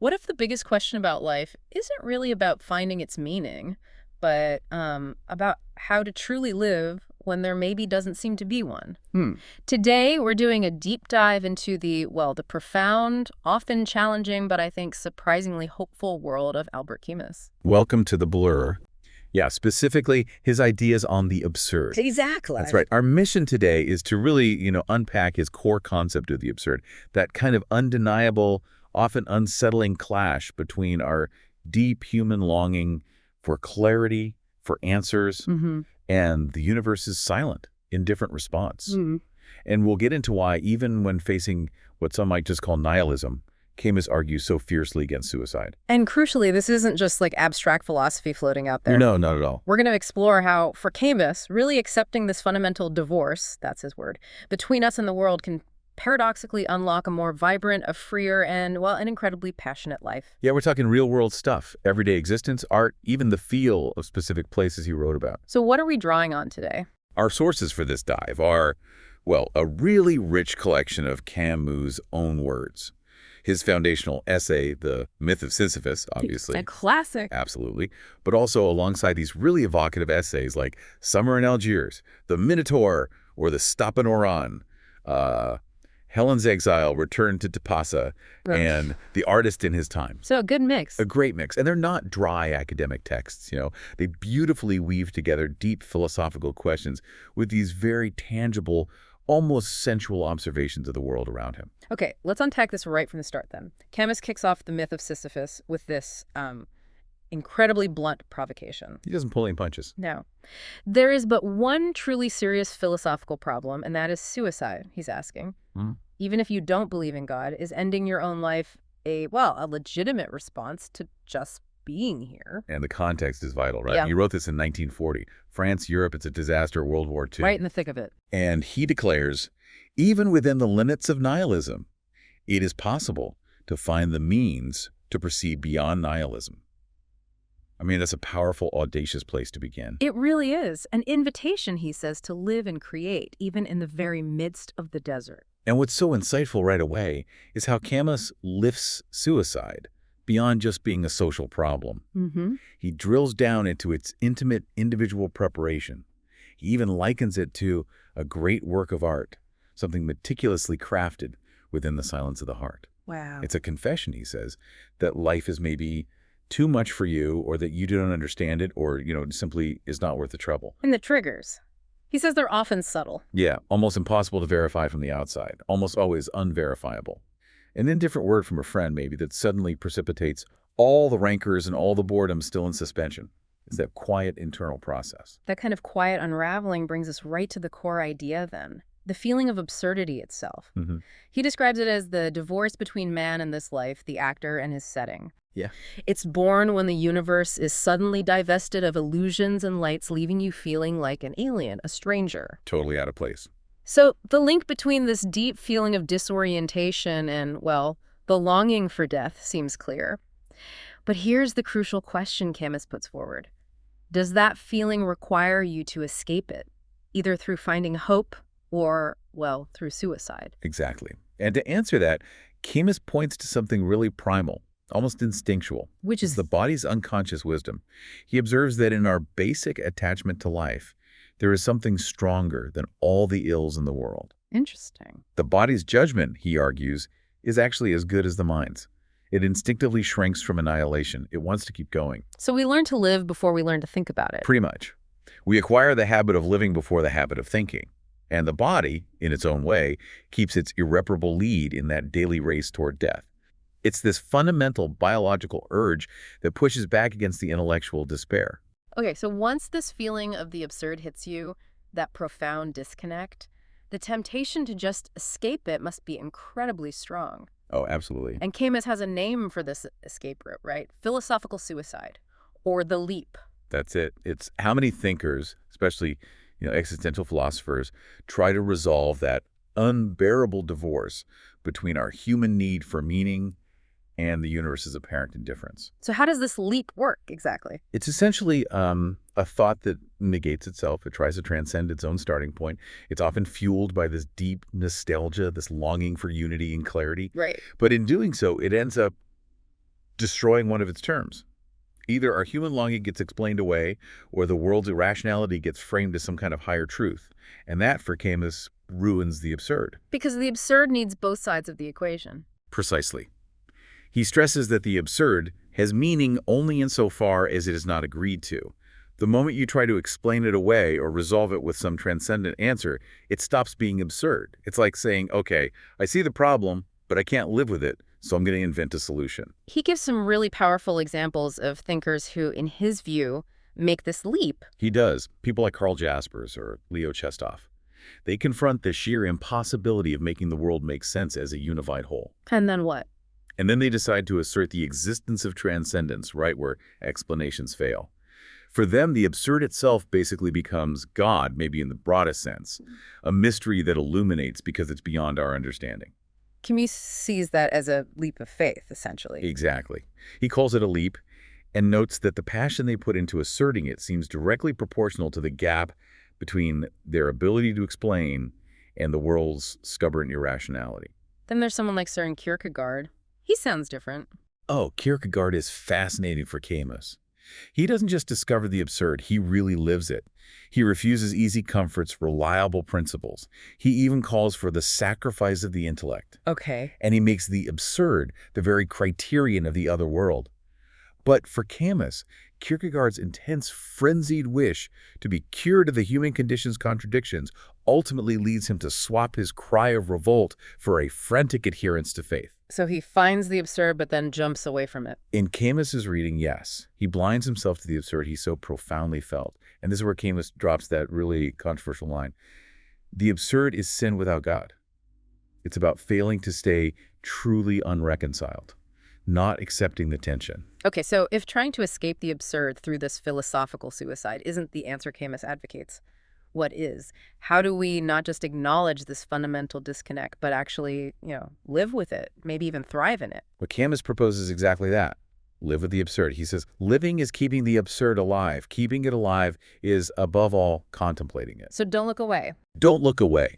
What if the biggest question about life isn't really about finding its meaning, but about how to truly live when there maybe doesn't seem to be one? Today, we're doing a deep dive into the profound, often challenging, but I think surprisingly hopeful world of Albert Camus. Welcome to the Blur. Yeah, specifically his ideas on the absurd. Exactly. That's right. Our mission today is to really, unpack his core concept of the absurd, that kind of undeniable, often unsettling clash between our deep human longing for clarity, for answers, and the universe's silent, indifferent response. And we'll get into why, even when facing what some might just call nihilism, Camus argues so fiercely against suicide. And crucially, this isn't just like abstract philosophy floating out there. No, not at all. We're going to explore how, for Camus, really accepting this fundamental divorce, that's his word, between us and the world can paradoxically unlock a more vibrant, a freer, and, well, an incredibly passionate life. Yeah, we're talking real-world stuff, everyday existence, art, even the feel of specific places he wrote about. So what are we drawing on today? Our sources for this dive are, well, a really rich collection of Camus' own words. His foundational essay, The Myth of Sisyphus, obviously. A classic. Absolutely. But also alongside these really evocative essays like Summer in Algiers, The Minotaur, or The Stop in Oran, Helen's Exile, Return to Tipasa, and The Artist in His Time. So a good mix. A great mix. And they're not dry academic texts, They beautifully weave together deep philosophical questions with these very tangible, almost sensual observations of the world around him. Okay, let's unpack this right from the start then. Camus kicks off The Myth of Sisyphus with this incredibly blunt provocation. He doesn't pull any punches. No. There is but one truly serious philosophical problem, and that is suicide, he's asking. Even if you don't believe in God, is ending your own life a legitimate response to just being here? And the context is vital, right? Yeah. He wrote this in 1940. France, Europe, it's a disaster, World War II. Right in the thick of it. And he declares, even within the limits of nihilism, it is possible to find the means to proceed beyond nihilism. I mean, that's a powerful, audacious place to begin. It really is. An invitation, he says, to live and create, even in the very midst of the desert. And what's so insightful right away is how Camus lifts suicide beyond just being a social problem. He drills down into its intimate individual preparation. He even likens it to a great work of art, something meticulously crafted within the silence of the heart. Wow. It's a confession, he says, that life is maybe too much for you, or that you don't understand it, or, simply is not worth the trouble. And the triggers. He says they're often subtle. Yeah, almost impossible to verify from the outside, almost always unverifiable. An indifferent word from a friend, maybe, that suddenly precipitates all the rancors and all the boredom still in suspension. It's that quiet internal process. That kind of quiet unraveling brings us right to the core idea then. The feeling of absurdity itself. He describes it as the divorce between man and this life, the actor and his setting. Yeah. It's born when the universe is suddenly divested of illusions and lights, leaving you feeling like an alien, a stranger. Totally out of place. So the link between this deep feeling of disorientation and, well, the longing for death seems clear. But here's the crucial question Camus puts forward. Does that feeling require you to escape it, either through finding hope or, well, through suicide? Exactly. And to answer that, Camus points to something really primal, almost instinctual. Which is the body's unconscious wisdom. He observes that in our basic attachment to life, there is something stronger than all the ills in the world. Interesting. The body's judgment, he argues, is actually as good as the mind's. It instinctively shrinks from annihilation. It wants to keep going. So we learn to live before we learn to think about it. Pretty much. We acquire the habit of living before the habit of thinking. And the body, in its own way, keeps its irreparable lead in that daily race toward death. It's this fundamental biological urge that pushes back against the intellectual despair. Okay, so once this feeling of the absurd hits you, that profound disconnect, the temptation to just escape it must be incredibly strong. Oh, absolutely. And Camus has a name for this escape route, right? Philosophical suicide, or the leap. That's it. It's how many thinkers, especially existential philosophers, try to resolve that unbearable divorce between our human need for meaning and the universe's apparent indifference. So how does this leap work exactly? It's essentially a thought that negates itself. It tries to transcend its own starting point. It's often fueled by this deep nostalgia, this longing for unity and clarity. Right. But in doing so, it ends up destroying one of its terms. Either our human longing gets explained away, or the world's irrationality gets framed as some kind of higher truth. And that, for Camus, ruins the absurd. Because the absurd needs both sides of the equation. Precisely. He stresses that the absurd has meaning only insofar as it is not agreed to. The moment you try to explain it away or resolve it with some transcendent answer, it stops being absurd. It's like saying, okay, I see the problem, but I can't live with it, so I'm going to invent a solution. He gives some really powerful examples of thinkers who, in his view, make this leap. He does. People like Karl Jaspers or Leo Chestov. They confront the sheer impossibility of making the world make sense as a unified whole. And then what? And then they decide to assert the existence of transcendence right where explanations fail. For them, the absurd itself basically becomes God, maybe in the broadest sense, a mystery that illuminates because it's beyond our understanding. Camus sees that as a leap of faith, essentially. Exactly. He calls it a leap and notes that the passion they put into asserting it seems directly proportional to the gap between their ability to explain and the world's stubborn irrationality. Then there's someone like Søren Kierkegaard. He sounds different. Oh, Kierkegaard is fascinating for Camus. He doesn't just discover the absurd, he really lives it. He refuses easy comforts, reliable principles. He even calls for the sacrifice of the intellect. Okay. And he makes the absurd the very criterion of the other world. But for Camus, Kierkegaard's intense, frenzied wish to be cured of the human condition's contradictions ultimately leads him to swap his cry of revolt for a frantic adherence to faith. So he finds the absurd but then jumps away from it. In Camus's reading, yes. He blinds himself to the absurd he so profoundly felt. And this is where Camus drops that really controversial line. The absurd is sin without God. It's about failing to stay truly unreconciled, not accepting the tension. Okay, so if trying to escape the absurd through this philosophical suicide isn't the answer Camus advocates, what is? How do we not just acknowledge this fundamental disconnect, but actually, live with it, maybe even thrive in it? What Camus proposes exactly that. Live with the absurd. He says, living is keeping the absurd alive. Keeping it alive is, above all, contemplating it. So don't look away. Don't look away.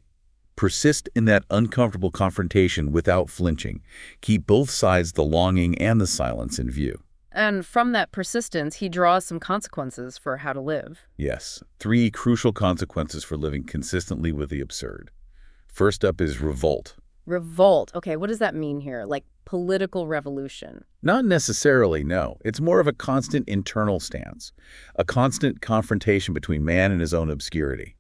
Persist in that uncomfortable confrontation without flinching. Keep both sides, the longing and the silence, in view. And from that persistence, he draws some consequences for how to live. Yes, 3 crucial consequences for living consistently with the absurd. First up is revolt. Revolt. Okay, what does that mean here? Like political revolution? Not necessarily, no. It's more of a constant internal stance, a constant confrontation between man and his own obscurity.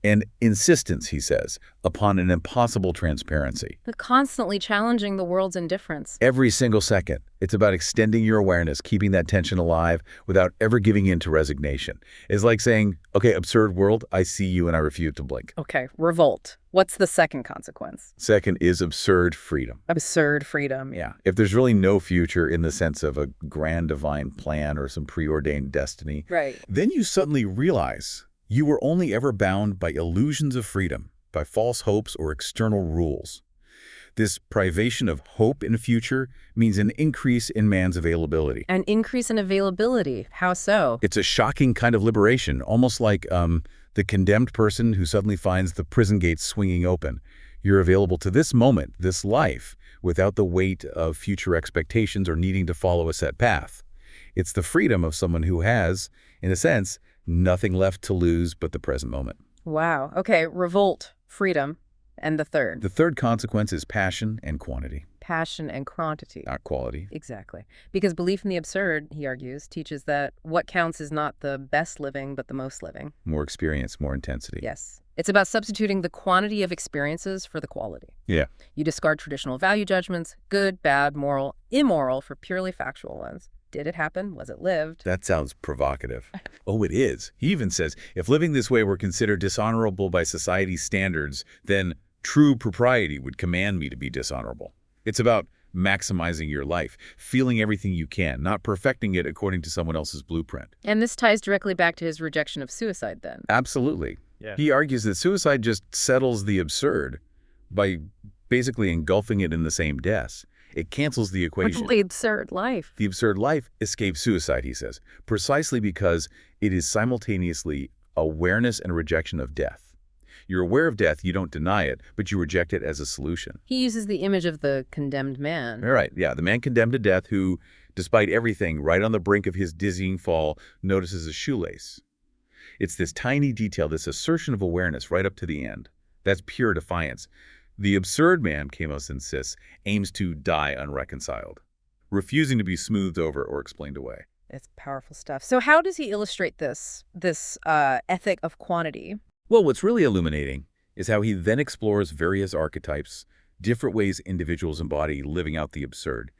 And insistence, he says, upon an impossible transparency. But constantly challenging the world's indifference. Every single second. It's about extending your awareness, keeping that tension alive without ever giving in to resignation. It's like saying, okay, absurd world, I see you and I refuse to blink. Okay, revolt. What's the second consequence? Second is absurd freedom. Absurd freedom. Yeah. If there's really no future in the sense of a grand divine plan or some preordained destiny, right, then you suddenly realize you were only ever bound by illusions of freedom, by false hopes or external rules. This privation of hope in a future means an increase in man's availability. An increase in availability? How so? It's a shocking kind of liberation, almost like the condemned person who suddenly finds the prison gates swinging open. You're available to this moment, this life, without the weight of future expectations or needing to follow a set path. It's the freedom of someone who has, in a sense, nothing left to lose but the present moment. Wow. Okay, revolt, freedom, and the third? The third consequence is passion and quantity. Passion and quantity. Not quality. Exactly. Because belief in the absurd, he argues, teaches that what counts is not the best living, but the most living. More experience, more intensity. Yes. It's about substituting the quantity of experiences for the quality. Yeah. You discard traditional value judgments, good, bad, moral, immoral, for purely factual ones. Did it happen? Was it lived? That sounds provocative. Oh, it is. He even says, if living this way were considered dishonorable by society's standards, then true propriety would command me to be dishonorable. It's about maximizing your life, feeling everything you can, not perfecting it according to someone else's blueprint. And this ties directly back to his rejection of suicide then. Absolutely. Yeah. He argues that suicide just settles the absurd by basically engulfing it in the same death. It cancels the equation. The absurd life. The absurd life escapes suicide, he says, precisely because it is simultaneously awareness and rejection of death. You're aware of death, you don't deny it, but you reject it as a solution. He uses the image of the condemned man. All right, yeah, the man condemned to death who Despite everything, right on the brink of his dizzying fall, notices a shoelace. It's this tiny detail, this assertion of awareness right up to the end. That's pure defiance. The absurd man, Camus insists, aims to die unreconciled, refusing to be smoothed over or explained away. It's powerful stuff. So how does he illustrate this ethic of quantity? Well, what's really illuminating is how he then explores various archetypes, different ways individuals embody living out the absurd.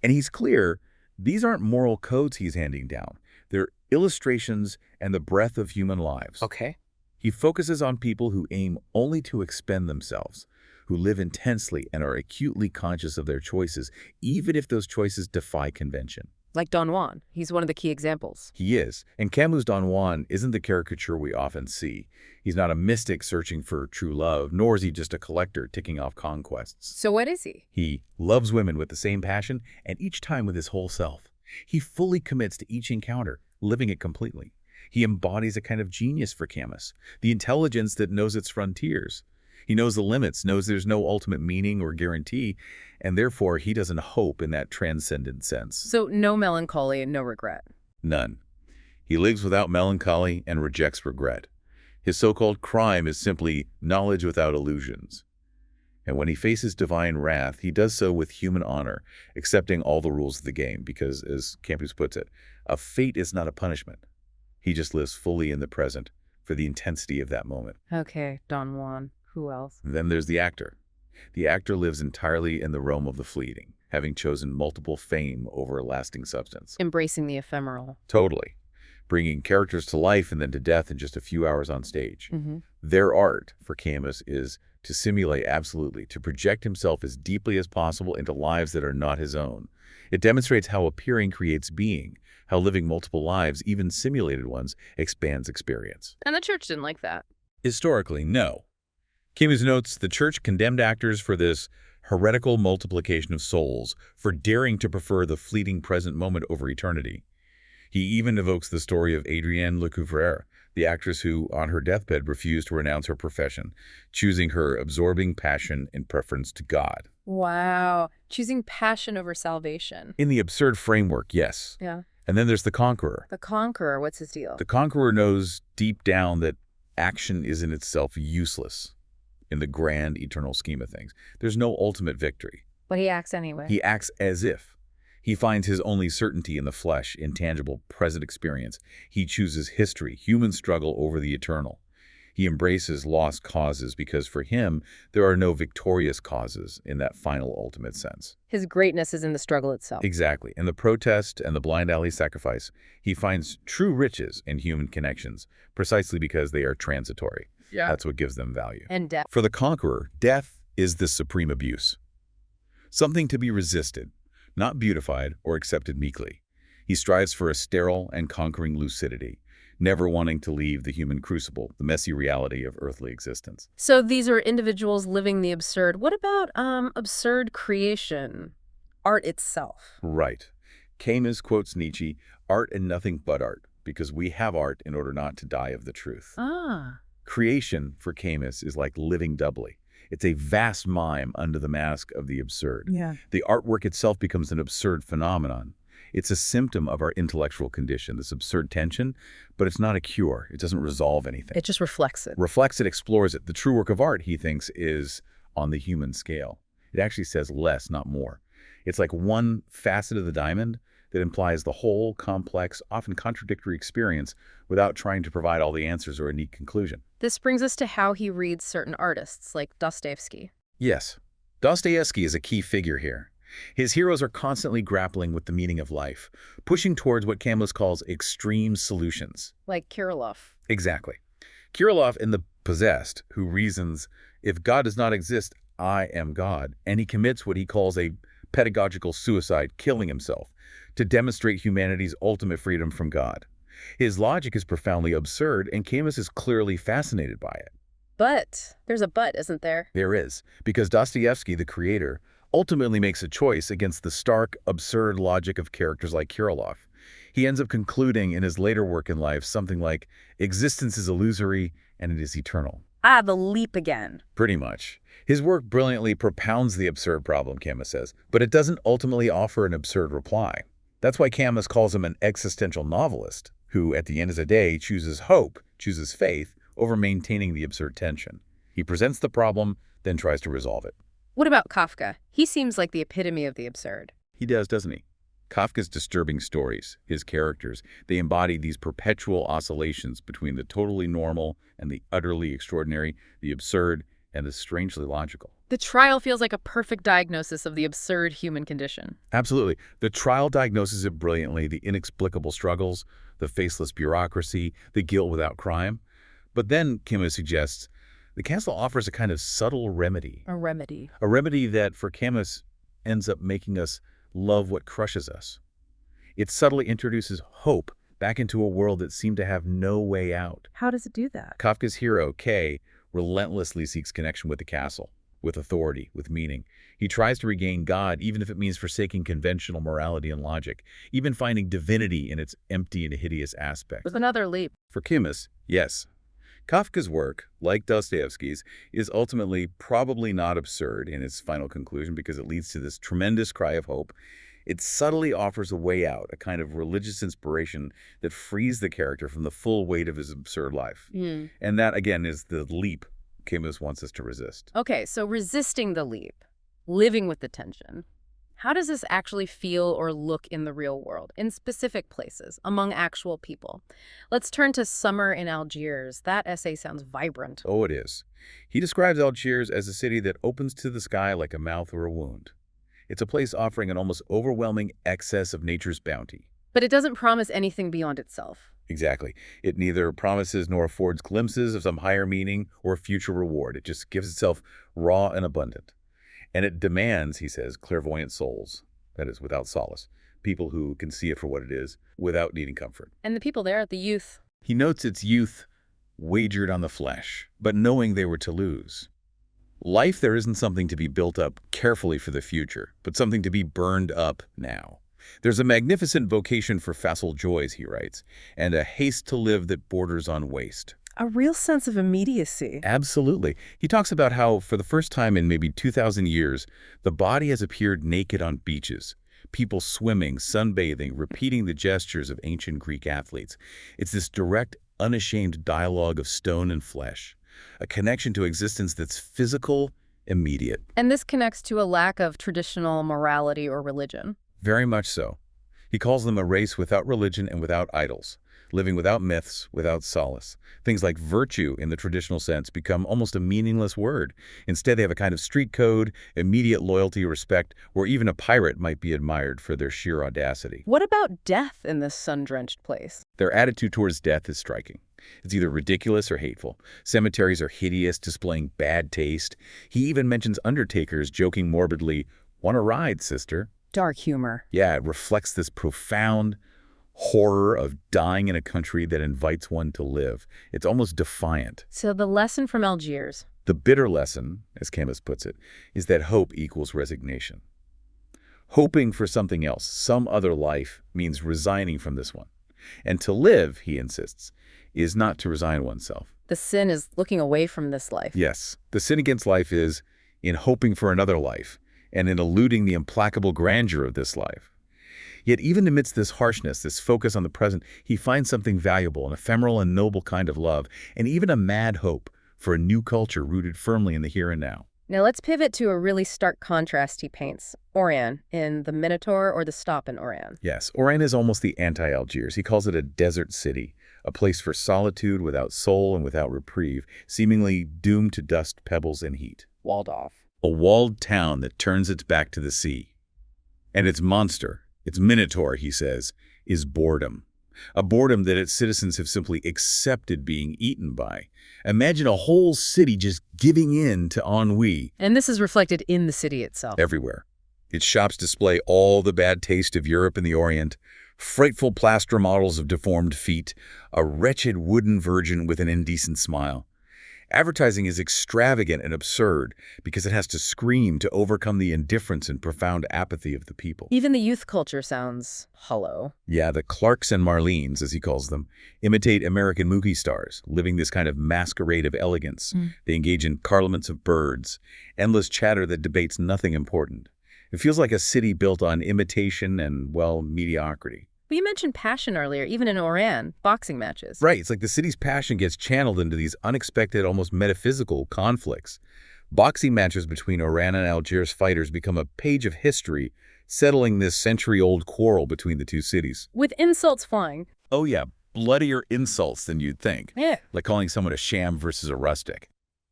And he's clear, these aren't moral codes he's handing down. They're illustrations and the breadth of human lives. Okay. He focuses on people who aim only to expend themselves, who live intensely and are acutely conscious of their choices, even if those choices defy convention. Like Don Juan. He's one of the key examples. He is. And Camus' Don Juan isn't the caricature we often see. He's not a mystic searching for true love, nor is he just a collector ticking off conquests. So what is he? He loves women with the same passion, and each time with his whole self. He fully commits to each encounter, living it completely. He embodies a kind of genius for Camus, the intelligence that knows its frontiers. He knows the limits, knows there's no ultimate meaning or guarantee, and therefore he doesn't hope in that transcendent sense. So no melancholy and no regret. None. He lives without melancholy and rejects regret. His so-called crime is simply knowledge without illusions. And when he faces divine wrath, he does so with human honor, accepting all the rules of the game, because, as Camus puts it, a fate is not a punishment. He just lives fully in the present for the intensity of that moment. Okay, Don Juan. Who else? And then there's the actor. The actor lives entirely in the realm of the fleeting, having chosen multiple fame over a lasting substance. Embracing the ephemeral. Totally. Bringing characters to life and then to death in just a few hours on stage. Mm-hmm. Their art, for Camus, is to simulate absolutely, to project himself as deeply as possible into lives that are not his own. It demonstrates how appearing creates being, how living multiple lives, even simulated ones, expands experience. And the church didn't like that. Historically, no. Camus notes the church condemned actors for this heretical multiplication of souls, for daring to prefer the fleeting present moment over eternity. He even evokes the story of Adrienne Lecouvreur, the actress who, on her deathbed, refused to renounce her profession, choosing her absorbing passion in preference to God. Wow. Choosing passion over salvation. In the absurd framework, yes. Yeah. And then there's the conqueror. The conqueror, what's his deal? The conqueror knows deep down that action is in itself useless in the grand eternal scheme of things. There's no ultimate victory. But he acts anyway. He acts as if. He finds his only certainty in the flesh, intangible, present experience. He chooses history, human struggle over the eternal. He embraces lost causes because for him, there are no victorious causes in that final ultimate sense. His greatness is in the struggle itself. Exactly. In the protest and the blind alley sacrifice, he finds true riches in human connections, precisely because they are transitory. Yeah. That's what gives them value. And death. For the conqueror, death is the supreme abuse. Something to be resisted, not beautified or accepted meekly. He strives for a sterile and conquering lucidity, never wanting to leave the human crucible, the messy reality of earthly existence. So these are individuals living the absurd. What about absurd creation, art itself? Right. Camus quotes Nietzsche, art and nothing but art, because we have art in order not to die of the truth. Ah. Creation, for Camus, is like living doubly. It's a vast mime under the mask of the absurd. Yeah. The artwork itself becomes an absurd phenomenon. It's a symptom of our intellectual condition, this absurd tension, but it's not a cure. It doesn't resolve anything. It just reflects it. Reflects it, explores it. The true work of art, he thinks, is on the human scale. It actually says less, not more. It's like one facet of the diamond that implies the whole, complex, often contradictory experience without trying to provide all the answers or a neat conclusion. This brings us to how he reads certain artists, like Dostoevsky. Yes, Dostoevsky is a key figure here. His heroes are constantly grappling with the meaning of life, pushing towards what Camus calls extreme solutions. Like Kirillov. Exactly. Kirillov in The Possessed, who reasons, if God does not exist, I am God, and he commits what he calls a pedagogical suicide, killing himself, to demonstrate humanity's ultimate freedom from God. His logic is profoundly absurd, and Camus is clearly fascinated by it. But there's a but, isn't there? There is, because Dostoevsky, the creator, ultimately makes a choice against the stark, absurd logic of characters like Kirillov. He ends up concluding in his later work in life something like, existence is illusory and it is eternal. Ah, the leap again. Pretty much. His work brilliantly propounds the absurd problem, Camus says, but it doesn't ultimately offer an absurd reply. That's why Camus calls him an existential novelist, who, at the end of the day, chooses hope, chooses faith, over maintaining the absurd tension. He presents the problem, then tries to resolve it. What about Kafka? He seems like the epitome of the absurd. He does, doesn't he? Kafka's disturbing stories, his characters, they embody these perpetual oscillations between the totally normal and the utterly extraordinary, the absurd and the strangely logical. The trial feels like a perfect diagnosis of the absurd human condition. Absolutely. The trial diagnoses it brilliantly, the inexplicable struggles, the faceless bureaucracy, the guilt without crime. But then, Camus suggests, the castle offers a kind of subtle remedy. A remedy. A remedy that, for Camus, ends up making us love what crushes us. It subtly introduces hope back into a world that seemed to have no way out. How does it do that? Kafka's hero, K, relentlessly seeks connection with the castle, with authority, with meaning. He tries to regain God, even if it means forsaking conventional morality and logic, even finding divinity in its empty and hideous aspect. With another leap. For Camus, yes. Kafka's work, like Dostoevsky's, is ultimately probably not absurd in its final conclusion because it leads to this tremendous cry of hope. It subtly offers a way out, a kind of religious inspiration that frees the character from the full weight of his absurd life. And that, again, is the leap Camus wants us to resist. Okay, so resisting the leap, living with the tension. How does this actually feel or look in the real world, in specific places, among actual people? Let's turn to Summer in Algiers. That essay sounds vibrant. Oh, it is. He describes Algiers as a city that opens to the sky like a mouth or a wound. It's a place offering an almost overwhelming excess of nature's bounty. But it doesn't promise anything beyond itself. Exactly. It neither promises nor affords glimpses of some higher meaning or future reward. It just gives itself raw and abundant. And it demands, he says, clairvoyant souls, that is, without solace, people who can see it for what it is, without needing comfort. And the people there, the youth. He notes its youth wagered on the flesh, but knowing they were to lose. Life there isn't something to be built up carefully for the future, but something to be burned up now. There's a magnificent vocation for facile joys, he writes, and a haste to live that borders on waste. A real sense of immediacy. Absolutely. He talks about how, for the first time in maybe 2,000 years, the body has appeared naked on beaches. People swimming, sunbathing, repeating the gestures of ancient Greek athletes. It's this direct, unashamed dialogue of stone and flesh, a connection to existence that's physical, immediate. And this connects to a lack of traditional morality or religion. Very much so. He calls them a race without religion and without idols, living without myths, without solace. Things like virtue, in the traditional sense, become almost a meaningless word. Instead, they have a kind of street code, immediate loyalty, respect, where even a pirate might be admired for their sheer audacity. What about death in this sun-drenched place? Their attitude towards death is striking. It's either ridiculous or hateful. Cemeteries are hideous, displaying bad taste. He even mentions undertakers joking morbidly, "Want a ride, sister?" Dark humor. Yeah, it reflects this profound horror of dying in a country that invites one to live. It's almost defiant. So the lesson from Algiers. The bitter lesson, as Camus puts it, is that hope equals resignation. Hoping for something else, some other life, means resigning from this one. And to live, he insists, is not to resign oneself. The sin is looking away from this life. Yes, the sin against life is in hoping for another life and in eluding the implacable grandeur of this life. Yet even amidst this harshness, this focus on the present, he finds something valuable, an ephemeral and noble kind of love, and even a mad hope for a new culture rooted firmly in the here and now. Now let's pivot to a really stark contrast he paints. Oran in The Minotaur or The Stop in Oran. Yes, Oran is almost the anti-Algiers. He calls it a desert city, a place for solitude without soul and without reprieve, seemingly doomed to dust, pebbles, and heat. Walled off. A walled town that turns its back to the sea. And its monster, its minotaur, he says, is boredom. A boredom that its citizens have simply accepted being eaten by. Imagine a whole city just giving in to ennui. And this is reflected in the city itself. Everywhere. Its shops display all the bad taste of Europe and the Orient, frightful plaster models of deformed feet, a wretched wooden virgin with an indecent smile. Advertising is extravagant and absurd because it has to scream to overcome the indifference and profound apathy of the people. Even the youth culture sounds hollow. Yeah, the Clarks and Marlenes, as he calls them, imitate American movie stars, living this kind of masquerade of elegance. They engage in parliaments of birds, endless chatter that debates nothing important. It feels like a city built on imitation and, well, mediocrity. But you mentioned passion earlier, even in Oran, boxing matches. Right, it's like the city's passion gets channeled into these unexpected, almost metaphysical conflicts. Boxing matches between Oran and Algiers fighters become a page of history, settling this century-old quarrel between the two cities. With insults flying. Oh yeah, bloodier insults than you'd think. Yeah. Like calling someone a sham versus a rustic.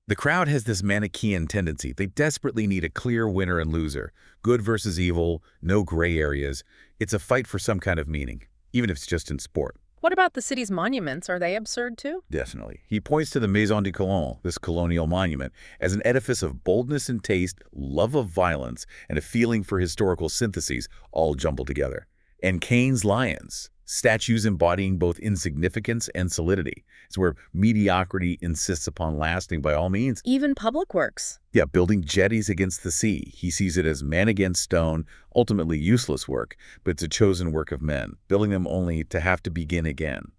The crowd has this Manichaean tendency. They desperately need a clear winner and loser. Good versus evil, no gray areas. It's a fight for some kind of meaning, even if it's just in sport. What about the city's monuments? Are they absurd too? Definitely. He points to the Maison de Colon, this colonial monument, as an edifice of boldness and taste, love of violence, and a feeling for historical syntheses all jumbled together. And Cain's lions, statues embodying both insignificance and solidity. It's where mediocrity insists upon lasting by all means. Even public works. Yeah, building jetties against the sea. He sees it as man against stone, ultimately useless work, but it's a chosen work of men, building them only to have to begin again.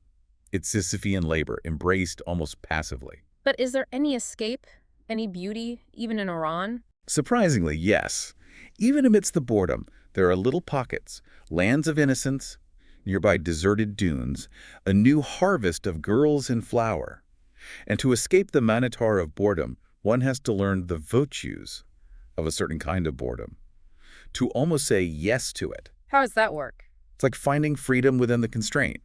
It's Sisyphean labor, embraced almost passively. But is there any escape, any beauty, even in Iran? Surprisingly, yes. Even amidst the boredom, there are little pockets, lands of innocence, nearby deserted dunes, a new harvest of girls in flower. And to escape the minotaur of boredom, one has to learn the virtues of a certain kind of boredom. To almost say yes to it. How does that work? It's like finding freedom within the constraint.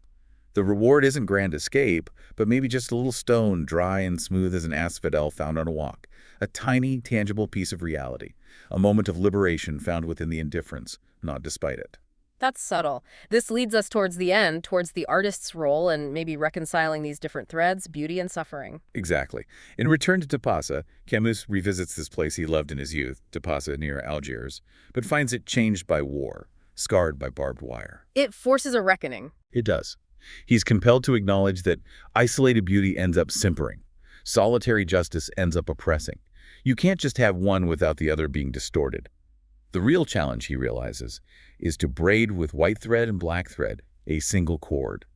The reward isn't grand escape, but maybe just a little stone, dry and smooth as an asphodel found on a walk. A tiny, tangible piece of reality. A moment of liberation found within the indifference, not despite it. That's subtle. This leads us towards the end, towards the artist's role and maybe reconciling these different threads, beauty and suffering. Exactly. In Return to Tipasa, Camus revisits this place he loved in his youth, Tipasa near Algiers, but finds it changed by war, scarred by barbed wire. It forces a reckoning. It does. He's compelled to acknowledge that isolated beauty ends up simpering. Solitary justice ends up oppressing. You can't just have one without the other being distorted. The real challenge, he realizes, is to braid with white thread and black thread a single cord,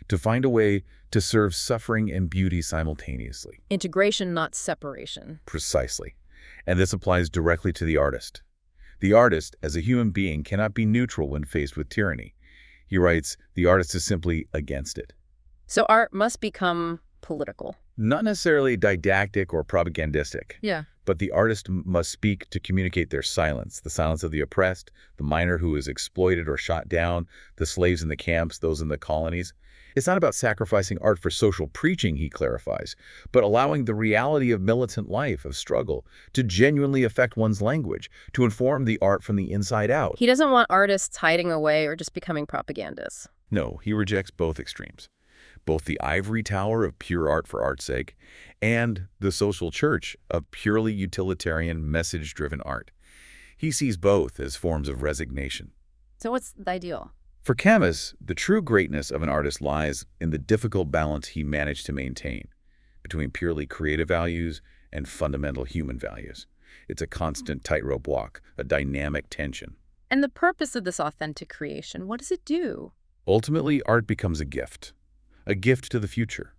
to find a way to serve suffering and beauty simultaneously. Integration, not separation. Precisely. And this applies directly to the artist. The artist, as a human being, cannot be neutral when faced with tyranny. He writes, the artist is simply against it. So art must become political. Not necessarily didactic or propagandistic. Yeah. But the artist must speak to communicate their silence, the silence of the oppressed, the miner who is exploited or shot down, the slaves in the camps, those in the colonies. It's not about sacrificing art for social preaching, he clarifies, but allowing the reality of militant life, of struggle, to genuinely affect one's language, to inform the art from the inside out. He doesn't want artists hiding away or just becoming propagandists. No, he rejects both extremes. Both the ivory tower of pure art for art's sake and the social church of purely utilitarian, message-driven art. He sees both as forms of resignation. So what's the ideal? For Camus, the true greatness of an artist lies in the difficult balance he managed to maintain between purely creative values and fundamental human values. It's a constant tightrope walk, a dynamic tension. And the purpose of this authentic creation, what does it do? Ultimately, art becomes a gift to the future.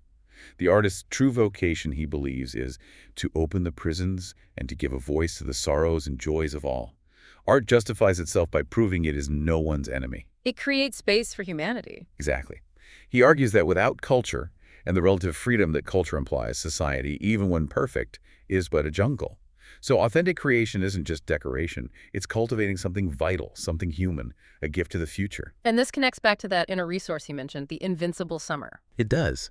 The artist's true vocation, he believes, is to open the prisons and to give a voice to the sorrows and joys of all. Art justifies itself by proving it is no one's enemy. It creates space for humanity. Exactly. He argues that without culture and the relative freedom that culture implies, society, even when perfect, is but a jungle. So authentic creation isn't just decoration. It's cultivating something vital, something human, a gift to the future. And this connects back to that inner resource he mentioned, the invincible summer. It does.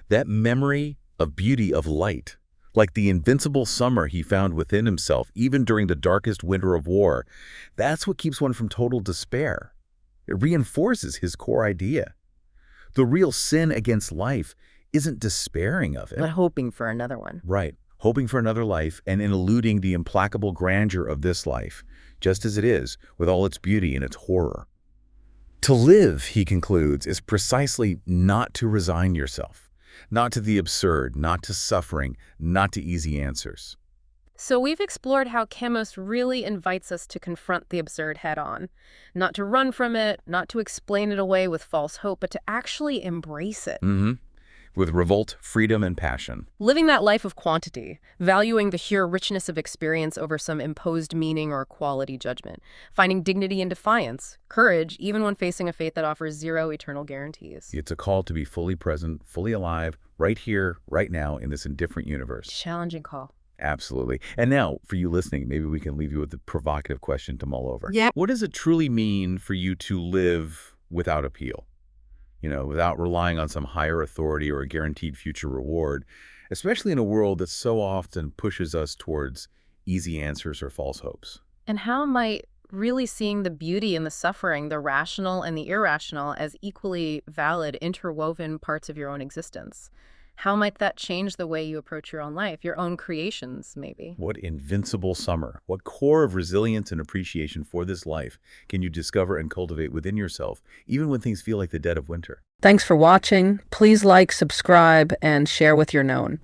That memory of beauty, of light, like the invincible summer he found within himself, even during the darkest winter of war, that's what keeps one from total despair. It reinforces his core idea. The real sin against life isn't despairing of it, But hoping for another one. Right. Hoping for another life and in eluding the implacable grandeur of this life, just as it is, with all its beauty and its horror. To live, he concludes, is precisely not to resign yourself, Not to the absurd, not to suffering, not to easy answers. So we've explored how Camus really invites us to confront the absurd head-on. Not to run from it, not to explain it away with false hope, but to actually embrace it. With revolt, freedom, and passion. Living that life of quantity, valuing the sheer richness of experience over some imposed meaning or quality judgment. Finding dignity in defiance, courage, even when facing a fate that offers zero eternal guarantees. It's a call to be fully present, fully alive, right here, right now, in this indifferent universe. Challenging call. Absolutely. And now, for you listening, maybe we can leave you with a provocative question to mull over. Yeah. What does it truly mean for you to live without appeal? Without relying on some higher authority or a guaranteed future reward, especially in a world that so often pushes us towards easy answers or false hopes. And how might really seeing the beauty in the suffering, the rational and the irrational, as equally valid, interwoven parts of your own existence? How might that change the way you approach your own life, your own creations, maybe? What invincible summer, what core of resilience and appreciation for this life can you discover and cultivate within yourself, even when things feel like the dead of winter? Thanks for watching. Please like, subscribe, and share with your known.